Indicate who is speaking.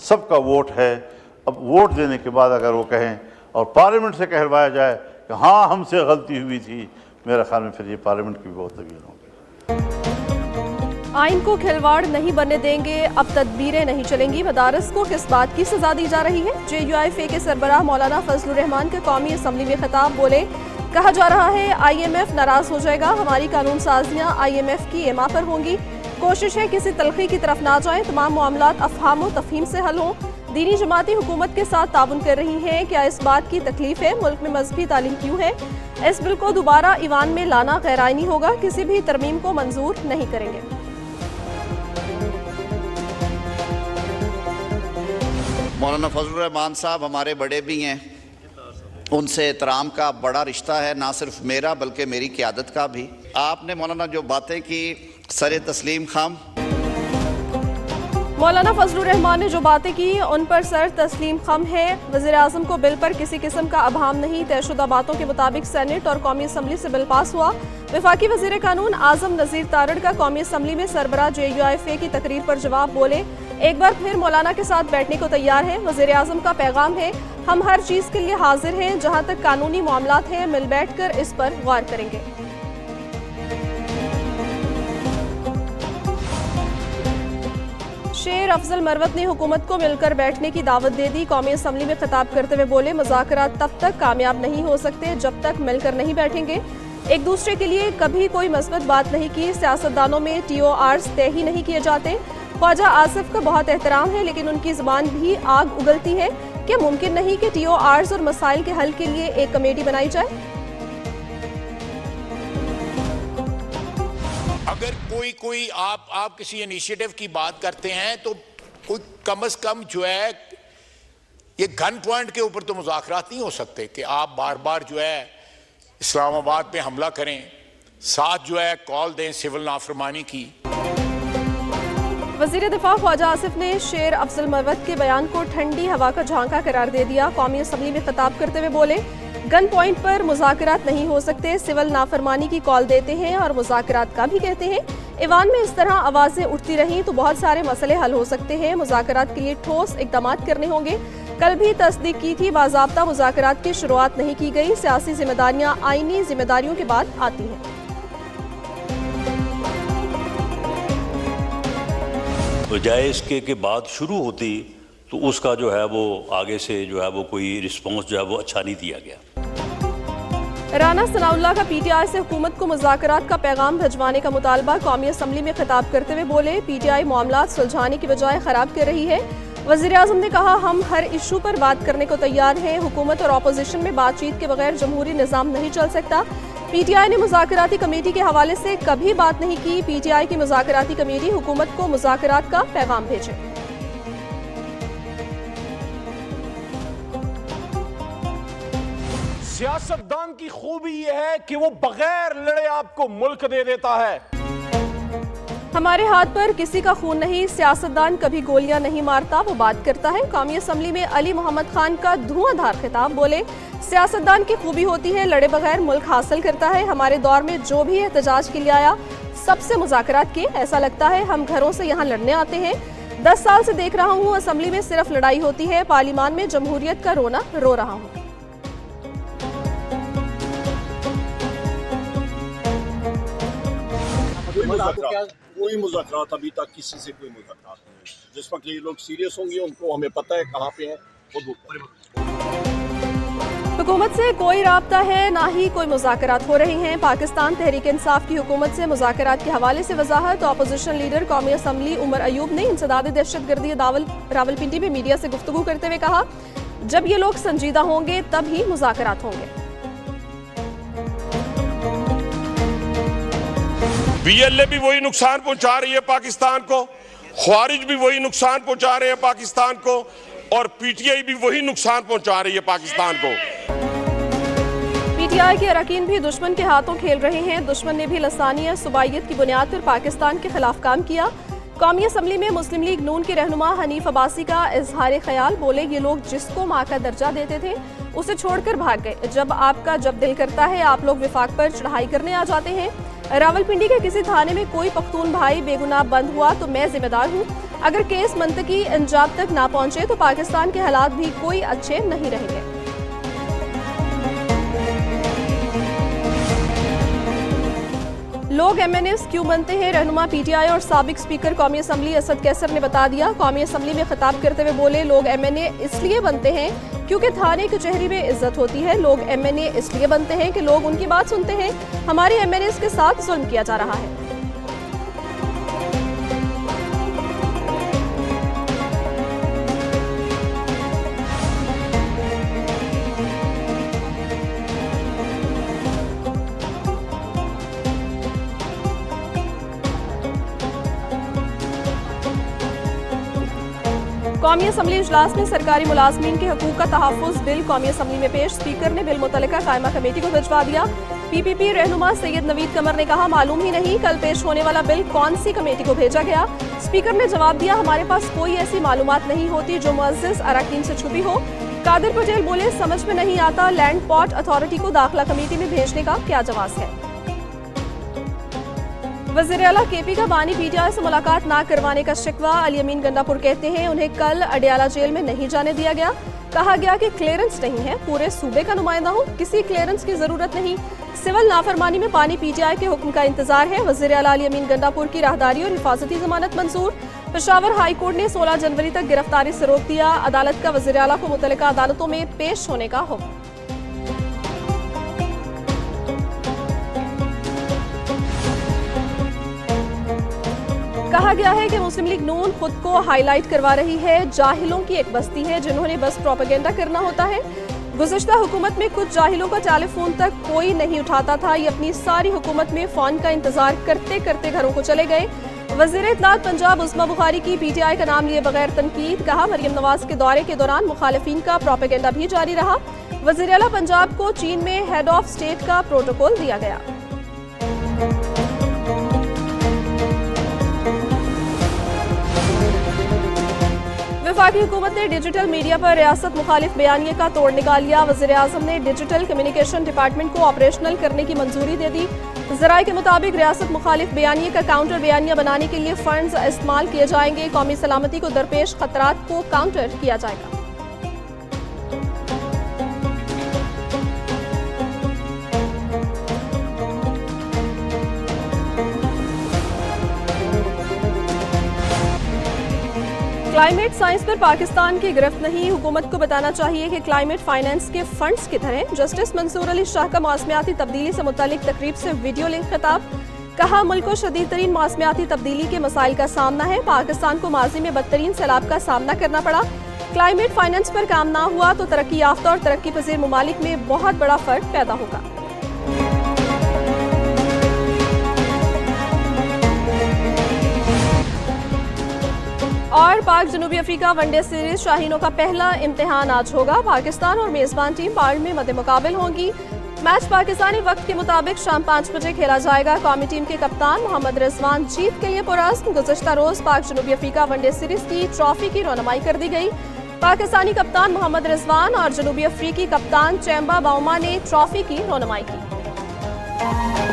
Speaker 1: सबका वोट है। अब वोट देने के बाद अगर वो कहें और पार्लियामेंट से कहलवाया जाए कि हाँ हमसे गलती हुई थी, मेरे ख्याल में फिर ये पार्लियामेंट की भी बहुत तवील होगी।
Speaker 2: आइन को खिलवाड़ नहीं बनने देंगे, अब तदबीरें नहीं चलेंगी। मदारस को किस बात की सजा दी जा रही है? JUIFA के सरबराह मौलाना फजलुर रहमान के कौमी असम्बली में खिताब। बोले, कहा जा रहा है IMF नाराज हो जाएगा, हमारी कानून साजियाँ IMF की एमा पर होंगी। कोशिश है किसी तलखी की तरफ ना जाएं, तमाम मामलात अफहाम व तफहीम से हल हों। दीनी जमातें हुकूमत के साथ ताउन कर रही हैं, क्या इस बात की तकलीफ है? मुल्क में मजहबी तालीम क्यों है? इस बिल को दोबारा ईवान में लाना गैर आइनी होगा, किसी भी तरमीम को मंजूर नहीं करेंगे।
Speaker 3: मौलाना फजलुर रहमान साहब हमारे बड़े भी हैं, उनसे एहतराम का बड़ा रिश्ता है, ना सिर्फ मेरा बल्कि मेरी क़यादत का भी। आपने मौलाना जो बातें की, सरे तस्लीम खाम।
Speaker 2: मौलाना फजलुर रहमान ने जो बातें की उन पर सर तस्लीम खम है। वज़ीर आज़म को बिल पर किसी किस्म का अभाम नहीं। तयशुदा बातों के मुताबिक सेनेट और कौमी असम्बली से बिल पास हुआ। वफाकी वज़ीर कानून आज़म नज़ीर तारड़ का कौमी असम्बली में सरबराह JUIFA की तकरीर पर जवाब। बोले, एक बार फिर मौलाना के साथ बैठने को तैयार है। वज़ीर आज़म का पैगाम है, हम हर चीज़ के लिए हाजिर हैं, जहाँ तक कानूनी मामलात हैं मिल बैठ कर इस पर गौर करेंगे। शेर अफजल मरवत ने हुकूमत को मिलकर बैठने की दावत दे दी। कौमी असम्बली में खिताब करते हुए बोले, मुज़ाकरात तब तक कामयाब नहीं हो सकते जब तक मिलकर नहीं बैठेंगे। एक दूसरे के लिए कभी कोई मस्बत बात नहीं की। सियासतदानों में TORs तय ही नहीं किए जाते। ख्वाजा आसिफ का बहुत एहतराम है, लेकिन उनकी ज़बान भी आग उगलती है। क्या मुमकिन नहीं कि TORs और मसाइल के हल के लिए एक कमेटी बनाई जाए?
Speaker 4: अगर कोई आप किसी इनिशिएटिव की बात करते हैं तो कोई कम से कम जो है ये गन पॉइंट के ऊपर तो मुज़ाकरात नहीं हो सकते कि आप बार बार जो है इस्लामाबाद पे हमला करें, साथ जो है कॉल दें सिविल नाफरमानी की।
Speaker 2: वज़ीर दिफा ख्वाजा आसिफ ने शेर अफजल मरवत के बयान को ठंडी हवा का झांका करार दे दिया। कौमी असम्बली में खिताब करते हुए बोले, गन पॉइंट पर मुज़ाकरात नहीं हो सकते, सिविल नाफरमानी की कॉल देते हैं और मुज़ाकरात का भी कहते हैं। ईवान में इस तरह आवाज़ें उठती रहीं तो बहुत सारे मसले हल हो सकते हैं। मुज़ाकरात के लिए ठोस इक़दाम करने होंगे। कल भी तस्दीक की थी, बाज़ाब्ता मुज़ाकरात की शुरुआत नहीं की गई। सियासी जिम्मेदारियाँ आईनी जिम्मेदारियों के बाद आती हैं।
Speaker 5: बजाय इसके के बाद शुरू होती तो उसका जो है वो आगे से जो है वो कोई रिस्पॉन्स जो है वो अच्छा नहीं दिया गया।
Speaker 2: राना सनाउल्लाह का PTI से हुकूमत को मुज़ाकरात का पैगाम भिजवाने का मुतालबा। कौमी असम्बली में खिताब करते हुए बोले, PTI मामलात सुलझाने की बजाय ख़राब कर रही है। वज़ीर आज़म ने कहा, हम हर इशू पर बात करने को तैयार हैं। हुकूमत और अपोजिशन में बातचीत के बगैर जमहूरी निज़ाम नहीं चल सकता। PTI ने मुज़ाकराती कमेटी के हवाले से कभी बात नहीं की। PTI की मुज़ाकराती कमेटी हुकूमत को मुज़ाकरात का पैगाम भेजे।
Speaker 6: सियासतदान की खूबी यह है कि वो बगैर लड़े आपको मुल्क दे देता है।
Speaker 2: हमारे हाथ पर किसी का खून नहीं, सियासतदान कभी गोलियां नहीं मारता, वो बात करता है। कौमी असम्बली में अली मोहम्मद खान का धुआंधार खिताब। बोले, सियासतदान की खूबी होती है लड़े बगैर मुल्क हासिल करता है। हमारे दौर में जो भी एहतजाज के लिए आया सबसे मुज़ाकरात किए। ऐसा लगता है हम घरों से यहाँ लड़ने आते हैं। 10 साल से देख रहा हूँ असम्बली में सिर्फ लड़ाई होती है, पार्लियामान में जमहूरियत का रोना रो रहा हूँ।
Speaker 7: कोई मुज़ाकरात अभी तक किसी से कोई मुज़ाकरात नहीं है। जिस वक्त ये लोग सीरियस होंगे उनको हमें पता है कहाँ पे हैं।
Speaker 2: हुकूमत से कोई राब्ता है, ना ही कोई मुज़ाकरात हो रहे हैं। पाकिस्तान तहरीक इंसाफ की हुकूमत से मुज़ाकरात के हवाले से वजाहत। अपोजिशन लीडर कौमी असम्बली उमर अयूब ने इंसदाद दहशतगर्दी रावलपिंडी में मीडिया से गुफ्तगू करते हुए कहा, जब ये लोग संजीदा होंगे तब ही मुज़ाकरात होंगे।
Speaker 8: BLA भी वही नुकसान पहुंचा रही है पाकिस्तान को, ख्वारिज भी वही नुकसान पहुंचा रहे हैं पाकिस्तान को, और PTI भी वही नुकसान पहुंचा रही है पाकिस्तान को।
Speaker 2: PTI के अरकान भी दुश्मन के हाथों खेल रहे हैं। दुश्मन ने भी लसानियत सुबाइयत की बुनियाद पर पाकिस्तान के खिलाफ काम किया। कौमी असम्बली में मुस्लिम लीग नून के रहनुमा हनीफ अब्बासी का इजहार ख्याल। बोले, ये लोग जिसको माँ का दर्जा देते थे उसे छोड़कर भाग गए। जब दिल करता है आप लोग विफाक पर चढ़ाई करने आ जाते हैं। रावलपिंडी के किसी थाने में कोई पख्तून भाई बेगुनाह बंद हुआ तो मैं जिम्मेदार हूँ। अगर केस मंतकी इंजाम तक ना पहुंचे तो पाकिस्तान के हालात भी कोई अच्छे नहीं रहेंगे। लोग MNAs क्यों बनते हैं? रहनुमा PTI और साबिक स्पीकर कौमी असम्बली असद कैसर ने बता दिया। कौमी असम्बली में खिताब करते हुए बोले, लोग MNA इसलिए बनते हैं क्योंकि थाने कचहरी में इज्जत होती है। लोग MNA इसलिए बनते हैं कि लोग उनकी बात सुनते हैं। हमारे MNAs के साथ जुल्म किया जा रहा है। कौमी असम्बली इजलास में सरकारी मुलाजमीन के हकूक का तहफ़्फ़ुज़ बिल कौमी असम्बली में पेश। स्पीकर ने बिल मुतल्लिका कायमा कमेटी को भिजवा दिया। PPP रहनुमा सैयद नवीद कमर ने कहा, मालूम ही नहीं कल पेश होने वाला बिल कौन सी कमेटी को भेजा गया। स्पीकर ने जवाब दिया, हमारे पास कोई ऐसी मालूमात नहीं होती जो मुअज़्ज़ज़ अरकान से छुपी हो। कादिर पटेल बोले, समझ में नहीं आता लैंड पोर्ट अथॉरिटी को दाखिला कमेटी में भेजने का क्या जवाब है। वज़ीर आला KP का बानी PTI से मुलाकात ना करवाने का शिकवा। अली अमीन गंडापुर कहते हैं, उन्हें कल अडियाला जेल में नहीं जाने दिया गया। कहा गया कि क्लियरेंस नहीं है, पूरे सूबे का नुमाइंदा हूँ, किसी क्लियरेंस की जरूरत नहीं। सिविल नाफरमानी में बानी PTI के हुक्म का इंतजार है। वज़ीर आला अली अमीन गंडापुर की राहदारी और हिफाजती जमानत मंजूर। पेशावर हाई कोर्ट ने 16 जनवरी तक गिरफ्तारी से रोक दिया। अदालत का वज़ीर आला को मुतल्लिका अदालतों में पेश होने का हुक्म। कहा गया है कि मुस्लिम लीग नून खुद को हाईलाइट करवा रही है। जाहिलों की एक बस्ती है जिन्होंने बस प्रोपेगेंडा करना होता है। गुज़िश्ता हुकूमत में कुछ जाहिलों का टेलीफोन तक कोई नहीं उठाता था। ये अपनी सारी हुकूमत में फ़ोन का इंतजार करते करते घरों को चले गए। वज़ीर इत्तलात पंजाब उस्मा बुखारी की PTI का नाम लिए बगैर तनकीद। कहा, मरियम नवाज के दौरे के दौरान मुखालिफिन का प्रोपेगेंडा भी जारी रहा। वज़ीर आला पंजाब को चीन में हेड ऑफ स्टेट का प्रोटोकॉल दिया गया। वफाकी हुकूमत ने डिजिटल मीडिया पर रियासत मुखालिफ बयानिए का तोड़ निकाल लिया। वज़ीर आज़म ने डिजिटल कम्युनिकेशन डिपार्टमेंट को ऑपरेशनल करने की मंजूरी दे दी। ज़राए के मुताबिक रियासत मुखालिफ बयानिए का काउंटर बयानिया बनाने के लिए फंड्स इस्तेमाल किए जाएंगे। कौमी सलामती को दरपेश खतरात को काउंटर किया जाएगा। क्लाइमेट साइंस पर पाकिस्तान की गिरफ्त नहीं। हुकूमत को बताना चाहिए कि क्लाइमेट फाइनेंस के फंड्स किधर हैं। जस्टिस मंसूर अली शाह का मौसमियाती तब्दीली से मुतालिक तकरीब से वीडियो लिंक खिताब। कहा, मुल्क को शदीद तरीन मौसमियाती तब्दीली के मसाइल का सामना है। पाकिस्तान को माजी में बदतरीन सैलाब का सामना करना पड़ा। क्लाइमेट फाइनेंस पर काम ना हुआ तो तरक्की याफ्ता और तरक्की पजीर ममालिक में बहुत बड़ा फर्क पैदा होगा। और पाक जनूबी अफ्रीका वनडे सीरीज शाहीनों का पहला इम्तिहान आज होगा। पाकिस्तान और मेजबान टीम बाढ़ में मद्दे मुकाबिल होंगी। मैच पाकिस्तानी वक्त के मुताबिक शाम 5 बजे खेला जाएगा। कौमी टीम के कप्तान मोहम्मद रिजवान जीत के लिए पुरस्म। गुज़श्ता रोज पाक जनूबी अफ्रीका वनडे सीरीज की ट्रॉफी की रौनमाई कर दी गई। पाकिस्तानी कप्तान मोहम्मद रिजवान और जनूबी अफ्रीकी कप्तान चैम्बा बाउमा ने ट्रॉफी की रौनमाई की।